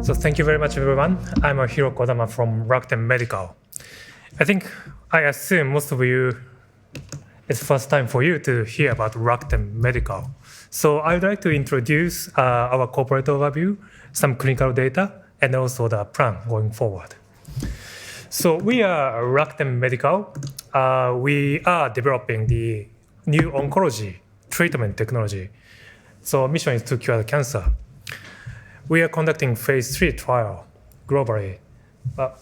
So thank you very much, everyone. I'm Hiro Kodama from Rakuten Medical. I assume most of you, it's first time for you to hear about Rakuten Medical. So I'd like to introduce our corporate overview, some clinical data, and also the plan going forward. So we are Rakuten Medical. We are developing the new oncology treatment technology. So mission is to cure the cancer. We are conducting phase 3 trial globally.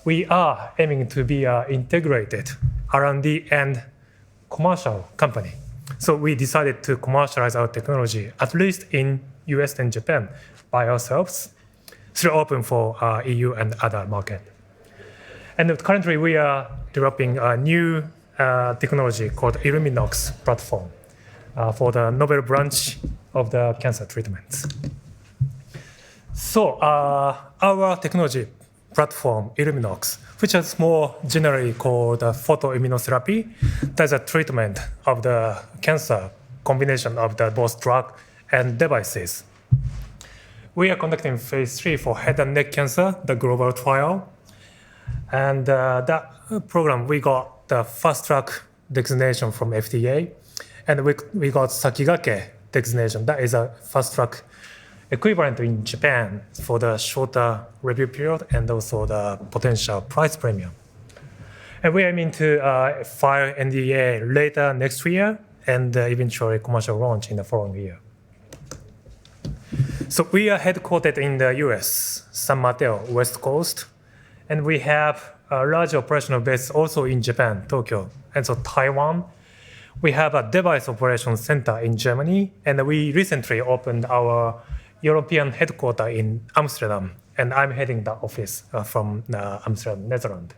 We are aiming to be an integrated R&D and commercial company. So we decided to commercialize our technology, at least in US and Japan, by ourselves, still open for EU and other market. And currently we are developing a new technology called Illuminox platform for the novel branch of the cancer treatments. So our technology platform, Illuminox, which is more generally called photoimmunotherapy, that's a treatment of the cancer combination of the both drug and devices. We are conducting phase 3 for head and neck cancer, the global trial. And that program, we got the fast track designation from FDA, and we got Sakigake designation. That is a fast track equivalent in Japan for the shorter review period and also the potential price premium. And we are aiming to file NDA later next year and eventually commercial launch in the following year. So we are headquartered in the US, San Mateo, West Coast, and we have a large operational base also in Japan, Tokyo, and so Taiwan. We have a device operations center in Germany, and we recently opened our European headquarters in Amsterdam, and I'm heading the office from Amsterdam, Netherlands.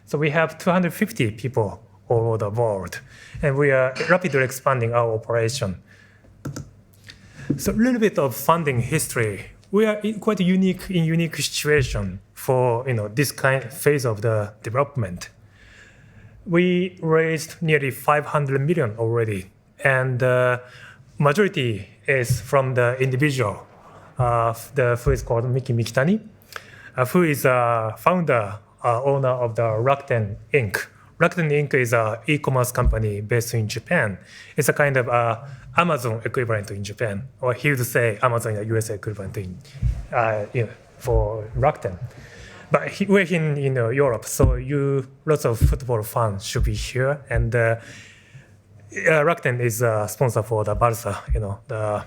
So we have 250 people all over the world, and we are rapidly expanding our operation. So a little bit of funding history. We are quite unique situation for this kind of phase of the development. We raised nearly 500 million already, and majority is from the individual, who is called Miki Mikitani, who is a founder, owner of the Rakuten Inc. Rakuten Inc. is an e-commerce company based in Japan. It's a kind of Amazon equivalent in Japan, or he would say Amazon is a US equivalent for Rakuten. But we're in Europe, so lots of football fans should be here, and Rakuten is a sponsor for the Barca, the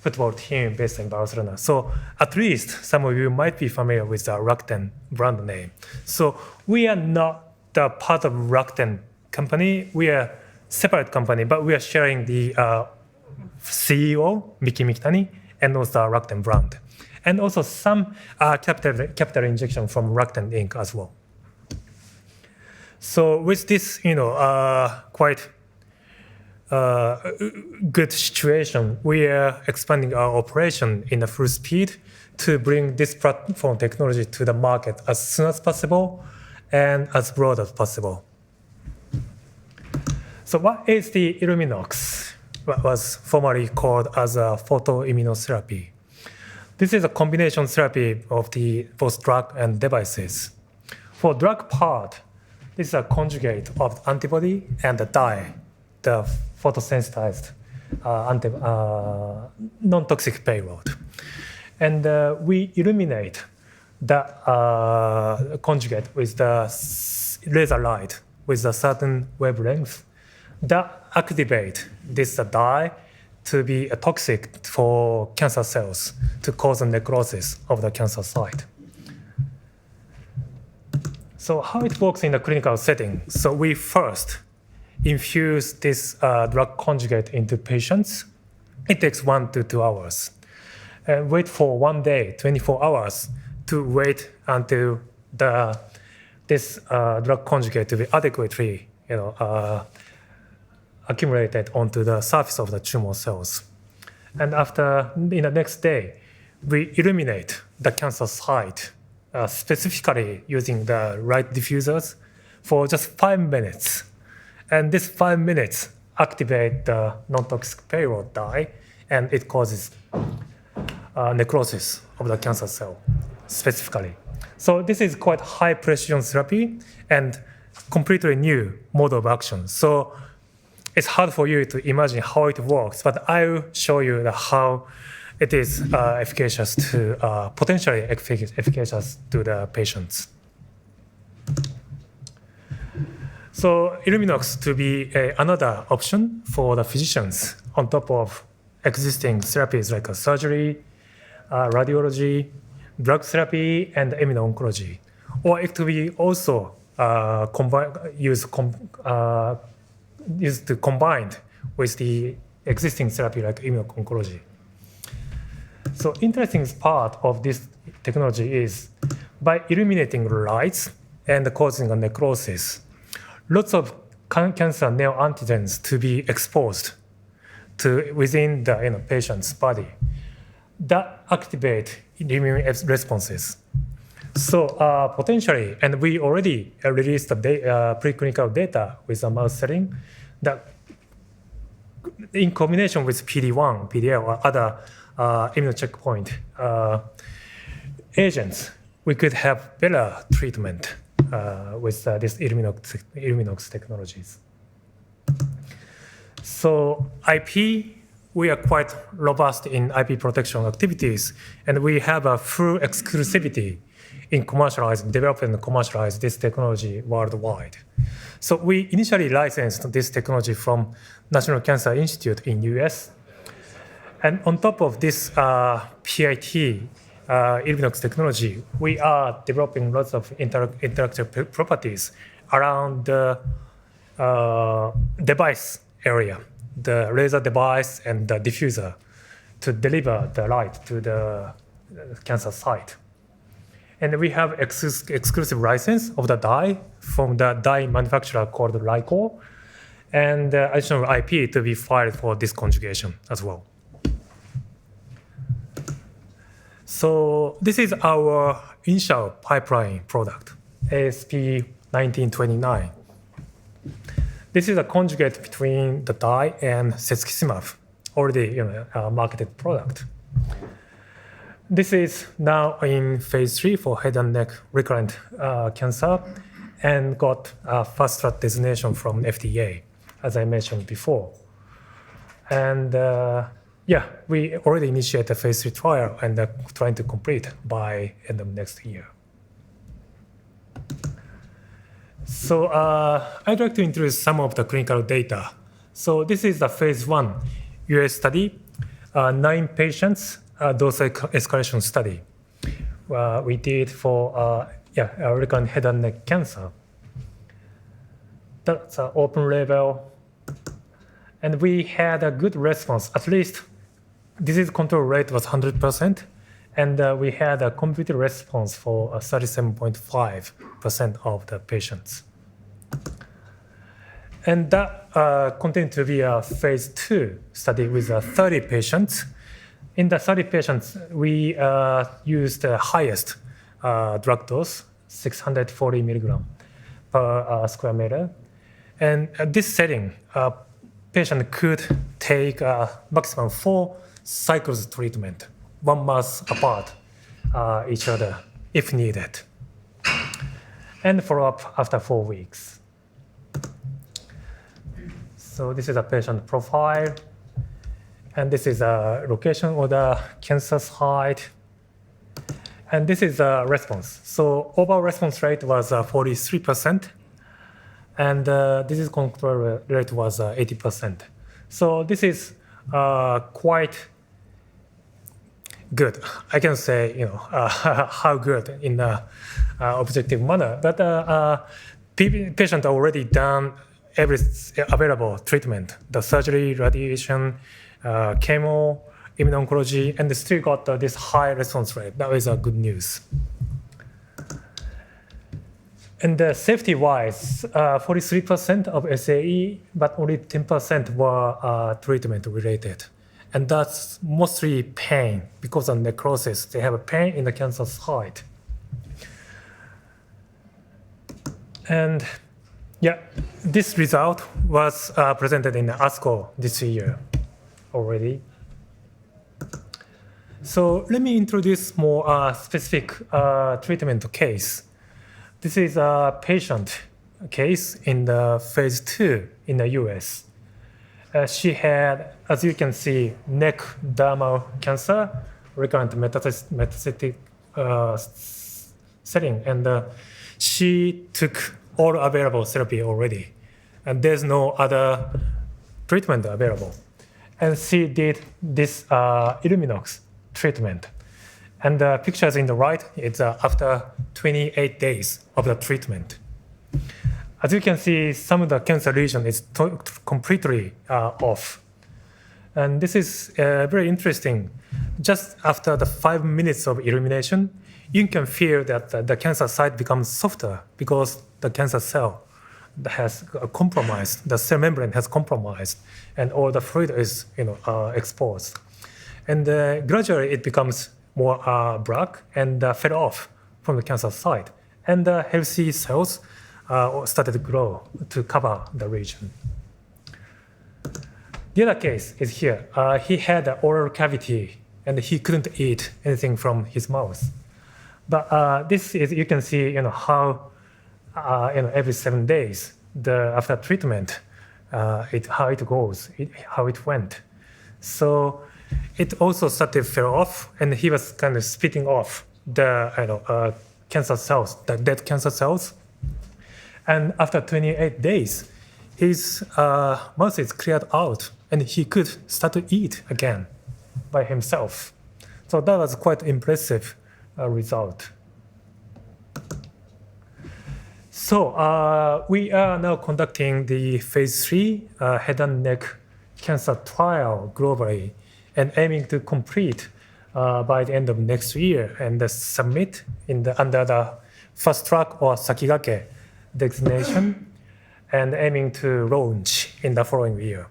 football team based in Barcelona. So at least some of you might be familiar with the Rakuten brand name. So we are not the part of Rakuten company. We are separate company, but we are sharing the CEO, Miki Mikitani, and also Rakuten brand. And also some capital injection from Rakuten Inc. as well. So with this, quite good situation, we are expanding our operation in a full speed to bring this platform technology to the market as soon as possible and as broad as possible. So what is the Illuminox? What was formerly called as a photoimmunotherapy. This is a combination therapy of the both drug and devices. For drug part, this is a conjugate of antibody and the dye, the photosensitized non-toxic payload. And we illuminate the conjugate with the laser light with a certain wavelength that activate this dye to be toxic for cancer cells to cause a necrosis of the cancer site. So how it works in the clinical setting? So we first infuse this drug conjugate into patients. It takes 1 to 2 hours. And wait for 1 day, 24 hours, to wait until this drug conjugate to be adequately accumulated onto the surface of the tumor cells. And in the next day, we illuminate the cancer site, specifically using the light diffusers for just 5 minutes. And this 5 minutes activate the non-toxic payload dye, and it causes necrosis of the cancer cell. specifically. So this is quite high precision therapy and completely new mode of action. So it's hard for you to imagine how it works, but I will show you how it is efficacious to potentially efficacious to the patients. So Illuminox to be another option for the physicians on top of existing therapies like surgery, radiology, drug therapy, and immuno-oncology. Or it could be also used to combined with the existing therapy like immuno-oncology. So interesting part of this technology is by illuminating lights and causing a necrosis, lots of cancer neoantigens to be exposed to within the patient's body that activate immune responses. So potentially, and we already released the preclinical data with a mouse setting that in combination with PD-1, PDL, or other immune checkpoint agents, we could have better treatment with this Illuminox technologies. So IP, we are quite robust in IP protection activities, and we have a full exclusivity in developing and commercialize this technology worldwide. So we initially licensed this technology from National Cancer Institute in US. And on top of this PIT, Illuminox technology, we are developing lots of intellectual properties around the device area, the laser device and the diffuser to deliver the light to the cancer site. And we have exclusive license of the dye from the dye manufacturer called Lyco, and additional IP to be filed for this conjugation as well. So this is our initial pipeline product, ASP1929. This is a conjugate between the dye and cetuximab, already marketed product. This is now in phase 3 for head and neck recurrent cancer and got a fast track designation from FDA, as I mentioned before. And we already initiated a phase 3 trial and trying to complete by end of next year. So I'd like to introduce some of the clinical data. So this is the phase 1 US study, 9 patients dose escalation study we did for recurrent head and neck cancer. That's an open label. And we had a good response, at least disease control rate was 100%, and we had a complete response for 37.5% of the patients. And that continued to be a phase 2 study with 30 patients. In the 30 patients, we used the highest drug dose, 640 milligram per square meter. And at this setting, patient could take maximum 4 cycles of treatment, 1 month apart each other if needed, and follow up after 4 weeks. So this is a patient profile, and this is a location of the cancer site, and this is a response. So overall response rate was 43%, and disease control rate was 80%. So this is quite good. I can say, how good in an objective manner. But patient already done every available treatment: the surgery, radiation, chemo, immuno-oncology, and they still got this high response rate. That is good news. And safety-wise, 43% of SAE, but only 10% were treatment-related. And that's mostly pain because of necrosis. They have a pain in the cancer site. And this result was presented in ASCO this year already. So let me introduce more specific treatment case. This is a patient case in the phase 2 in the US. She had, as you can see, neck dermal cancer, recurrent metastatic setting, and she took all available therapy already, and there's no other treatment available. And she did this Illuminox treatment. And the pictures in the right, it's after 28 days of the treatment. As you can see, some of the cancer lesion is completely off. And this is very interesting. Just after the 5 minutes of illumination, you can feel that the cancer site becomes softer because the cancer cell has compromised, the cell membrane has compromised, and all the fluid is exposed. And gradually it becomes more black and fell off from the cancer site. And the healthy cells started to grow to cover the region. The other case is here. He had an oral cavity and he couldn't eat anything from his mouth. But this is, you can see how every 7 days after treatment, how it goes, how it went. So it also started to fall off, and he was kind of spitting off the cancer cells, the dead cancer cells. And after 28 days, his mouth is cleared out, and he could start to eat again by himself. So that was quite impressive result. So we are now conducting the phase 3 head and neck cancer trial globally, and aiming to complete by the end of next year and submit under the fast track or sakigake designation, and aiming to launch in the following year.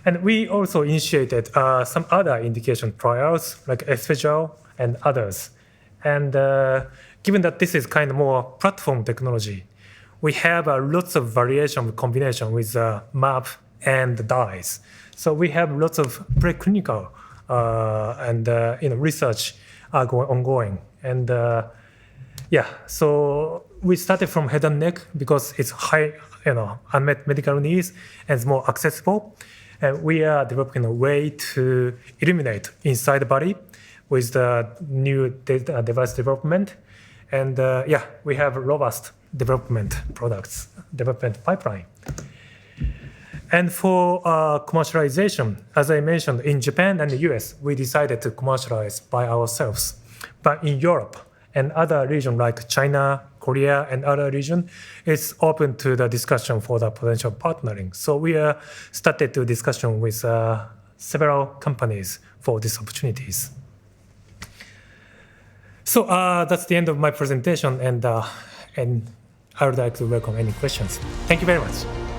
And we also initiated some other indication trials like esophageal and others. And given that this is kind of more platform technology, we have lots of variation combination with MAP and dyes. So we have lots of preclinical and research ongoing. And so we started from head and neck because it's high, unmet medical needs and it's more accessible. And we are developing a way to illuminate inside the body with the new device development. And we have robust development pipeline. And for commercialization, as I mentioned, in Japan and the US, we decided to commercialize by ourselves. But in Europe and other regions like China, Korea, and other regions, it's open to the discussion for the potential partnering. So we started to discussion with several companies for these opportunities. So that's the end of my presentation, and I would like to welcome any questions. Thank you very much.